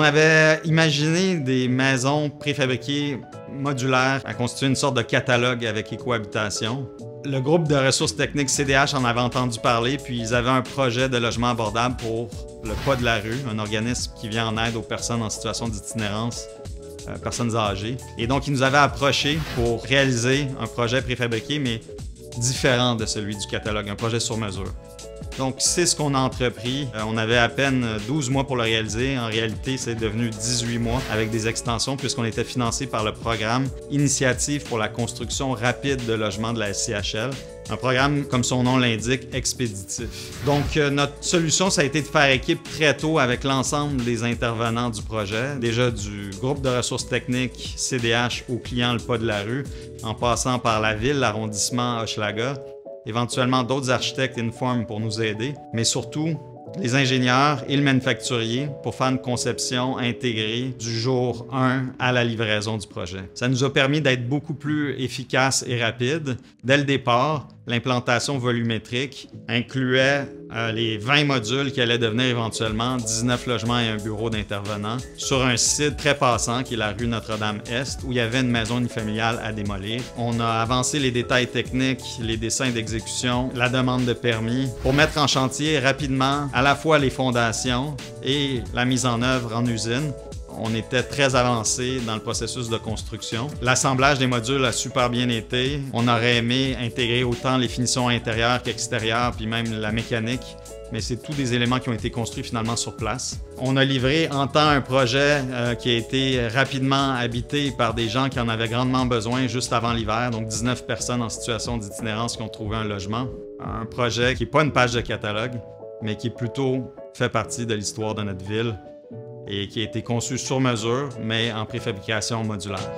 On avait imaginé des maisons préfabriquées modulaires à constituer une sorte de catalogue avec Écohabitation. Le groupe de ressources techniques CDH en avait entendu parler, puis ils avaient un projet de logement abordable pour le Pas de la rue, un organisme qui vient en aide aux personnes en situation d'itinérance, personnes âgées. Et donc, ils nous avaient approchés pour réaliser un projet préfabriqué, mais différent de celui du catalogue, un projet sur mesure. Donc, c'est ce qu'on a entrepris. On avait à peine 12 mois pour le réaliser. En réalité, c'est devenu 18 mois avec des extensions puisqu'on était financé par le programme Initiative pour la construction rapide de logements de la SCHL. Un programme, comme son nom l'indique, expéditif. Donc, notre solution, ça a été de faire équipe très tôt avec l'ensemble des intervenants du projet. Déjà du groupe de ressources techniques CDH au client Le Pas de la rue, en passant par la ville, l'arrondissement Hochelaga. Éventuellement d'autres architectes Inform pour nous aider, mais surtout les ingénieurs et le manufacturier pour faire une conception intégrée du jour 1 à la livraison du projet. Ça nous a permis d'être beaucoup plus efficace et rapide. Dès le départ, l'implantation volumétrique incluait les 20 modules qui allaient devenir éventuellement 19 logements et un bureau d'intervenants sur un site très passant qui est la rue Notre-Dame-Est où il y avait une maison unifamiliale à démolir. On a avancé les détails techniques, les dessins d'exécution, la demande de permis pour mettre en chantier rapidement à la fois les fondations et la mise en œuvre en usine. On était très avancé dans le processus de construction. L'assemblage des modules a super bien été. On aurait aimé intégrer autant les finitions intérieures qu'extérieures, puis même la mécanique, mais c'est tous des éléments qui ont été construits finalement sur place. On a livré en temps un projet qui a été rapidement habité par des gens qui en avaient grandement besoin juste avant l'hiver, donc 19 personnes en situation d'itinérance qui ont trouvé un logement. Un projet qui n'est pas une page de catalogue, mais qui plutôt fait partie de l'histoire de notre ville et qui a été conçu sur mesure, mais en préfabrication modulaire.